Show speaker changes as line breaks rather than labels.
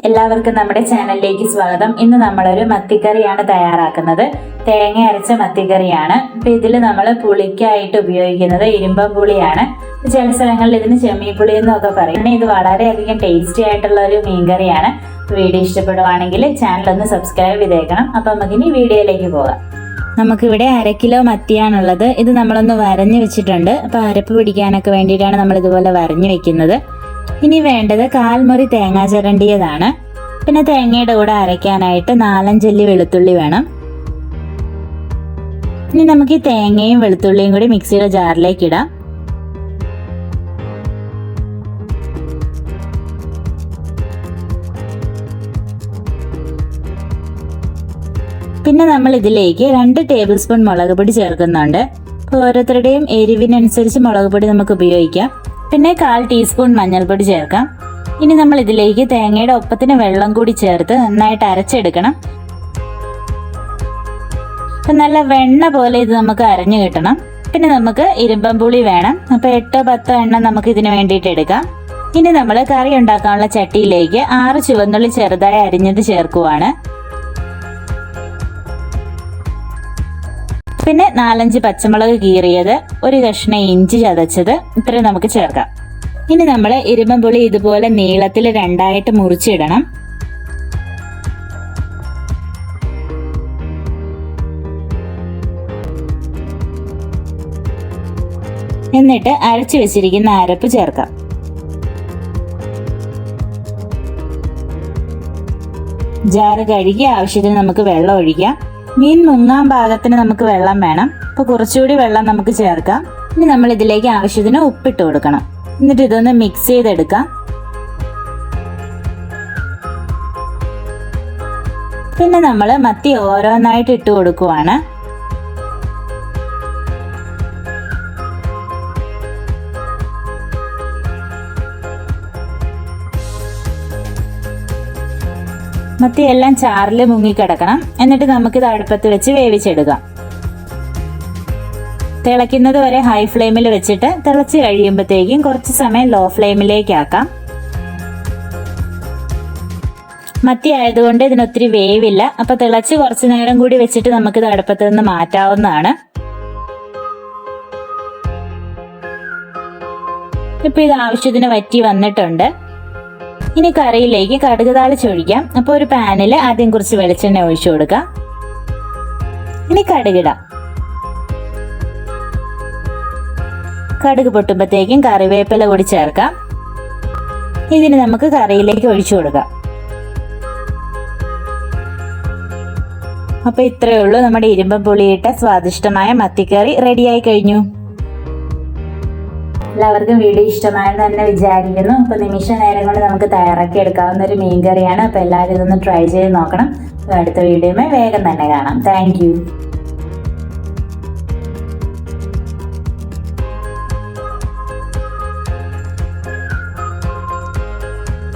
എല്ലാവർക്കും നമ്മുടെ ചാനലിലേക്ക് സ്വാഗതം. ഇന്ന് നമ്മളൊരു മത്തിക്കറിയാണ് തയ്യാറാക്കുന്നത്. തേങ്ങ അരച്ച മത്തിക്കറിയാണ്. അപ്പൊ ഇതിൽ നമ്മൾ പുളിക്കായിട്ട് ഉപയോഗിക്കുന്നത് ഇരുമ്പം പുളിയാണ്. ചില സ്ഥലങ്ങളിൽ ഇതിന് ചെമ്മീപ്പുളി എന്നൊക്കെ പറയും. ഇത് വളരെയധികം ടേസ്റ്റി ആയിട്ടുള്ള ഒരു മീൻകറിയാണ്. വീഡിയോ ഇഷ്ടപ്പെടുവാണെങ്കിൽ ചാനൽ ഒന്ന് സബ്സ്ക്രൈബ് ചെയ്തേക്കണം. അപ്പൊ നമുക്കിനി വീഡിയോയിലേക്ക് പോകാം. നമുക്കിവിടെ 1/2 കിലോ മത്തിയാണുള്ളത്. ഇത് നമ്മളൊന്ന് വരഞ്ഞു വെച്ചിട്ടുണ്ട്. അപ്പൊ അരപ്പ് പിടിക്കാനൊക്കെ വേണ്ടിയിട്ടാണ് നമ്മൾ ഇതുപോലെ വരഞ്ഞു വെക്കുന്നത്. ഇനി വേണ്ടത് 1/4 മുറി തേങ്ങ ചിരണ്ടിയതാണ്. പിന്നെ തേങ്ങയുടെ കൂടെ അരയ്ക്കാനായിട്ട് 4-5 അല്ലി വെളുത്തുള്ളി വേണം. ഇനി നമുക്ക് ഈ തേങ്ങയും വെളുത്തുള്ളിയും കൂടി മിക്സിയുടെ ജാറിലേക്ക് ഇടാം. പിന്നെ നമ്മൾ ഇതിലേക്ക് 2 ടേബിൾ സ്പൂൺ മുളക് പൊടി ചേർക്കുന്നുണ്ട്. അപ്പോൾ ഓരോരുത്തരുടെയും എരിവിനനുസരിച്ച് മുളക് പൊടി നമുക്ക് ഉപയോഗിക്കാം. പിന്നെ 1/4 ടീസ്പൂൺ മഞ്ഞൾപ്പൊടി ചേർക്കാം. ഇനി നമ്മൾ ഇതിലേക്ക് തേങ്ങയുടെ ഒപ്പത്തിന് വെള്ളം കൂടി ചേർത്ത് നന്നായിട്ട് അരച്ചെടുക്കണം. അപ്പം നല്ല വെണ്ണ പോലെ ഇത് നമുക്ക് അരഞ്ഞു കിട്ടണം. പിന്നെ നമുക്ക് ഇരുമ്പം പുളി വേണം. അപ്പോൾ 8-10 എണ്ണം നമുക്ക് ഇതിന് വേണ്ടിയിട്ട് എടുക്കാം. ഇനി നമ്മൾ കറി ഉണ്ടാക്കാനുള്ള ചട്ടിയിലേക്ക് 6 ചുവന്നുള്ളി ചെറുതായി അരിഞ്ഞത് ചേർക്കുവാണ്. പിന്നെ 4-5 പച്ചമുളക് കീറിയത്, 1 കഷ്ണം ഇഞ്ചി ചതച്ചത്, ഇത്രയും നമുക്ക് ചേർക്കാം. ഇനി നമ്മൾ ഇരുമ്പം പുളി ഇതുപോലെ നീളത്തിൽ 2ആയിട്ട് മുറിച്ചിടണം. എന്നിട്ട് അരച്ചു വെച്ചിരിക്കുന്ന അരപ്പ് ചേർക്കാം. ജാറ് കഴുകി ആവശ്യത്തിന് നമുക്ക് വെള്ളം ഒഴിക്കാം. മീൻ മുങ്ങാൻ പാകത്തിന് നമുക്ക് വെള്ളം വേണം. അപ്പൊ കുറച്ചുകൂടി വെള്ളം നമുക്ക് ചേർക്കാം. ഇനി നമ്മൾ ഇതിലേക്ക് ആവശ്യത്തിന് ഉപ്പിട്ട് കൊടുക്കണം. എന്നിട്ട് ഇതൊന്ന് മിക്സ് ചെയ്തെടുക്കാം. പിന്നെ നമ്മൾ മത്തി ഓരോന്നായിട്ട് ഇട്ട് കൊടുക്കുവാണ്. മത്തി എല്ലാം ചാറിൽ മുങ്ങിക്കിടക്കണം. എന്നിട്ട് നമുക്കിത് അടുപ്പത്ത് വെച്ച് വേവിച്ചെടുക്കാം. തിളയ്ക്കുന്നത് വരെ ഹൈ ഫ്ലെയിമിൽ വെച്ചിട്ട് തിളച്ച് കഴിയുമ്പോഴത്തേക്കും കുറച്ച് സമയം ലോ ഫ്ലെയിമിലേക്ക് ആക്കാം. മത്തി ആയതുകൊണ്ട് ഇതിനൊത്തിരി വേവില്ല. അപ്പൊ തിളച്ച് കുറച്ചു നേരം കൂടി വെച്ചിട്ട് നമുക്കിത് അടുപ്പത്ത് നിന്ന് മാറ്റാവുന്നതാണ്. ഇപ്പൊ ഇത് ആവശ്യത്തിന് വറ്റി വന്നിട്ടുണ്ട്. ഇനി കറിയിലേക്ക് കടുക് താളിച്ചൊഴിക്കാം. അപ്പോൾ ഒരു പാനിൽ ആദ്യം കുറച്ച് വെളിച്ചെണ്ണ ഒഴിച്ചു കൊടുക്കാം. ഇനി കടുകിടാം. കടുക് പൊട്ടുമ്പോഴത്തേക്കും കറിവേപ്പില കൂടി ചേർക്കാം. ഇതിന് നമുക്ക് കറിയിലേക്ക് ഒഴിച്ചു കൊടുക്കാം. അപ്പൊ ഇത്രയേ ഉള്ളൂ. നമ്മുടെ ഇരുമ്പം പുളിയിട്ട സ്വാദിഷ്ടമായ മത്തിക്കറി റെഡിയായി കഴിഞ്ഞു. എല്ലാവർക്കും വീഡിയോ ഇഷ്ടമായെന്ന് തന്നെ വിചാരിക്കുന്നു. അപ്പൊ നിമിഷ നേരം കൊണ്ട് നമുക്ക് തയ്യാറാക്കി എടുക്കാവുന്ന ഒരു മീൻകറിയാണ്. അപ്പൊ എല്ലാവരും ഇതൊന്ന് ട്രൈ ചെയ്ത് നോക്കണം. അടുത്ത വീഡിയോയുമായി വേഗം തന്നെ കാണാം. താങ്ക്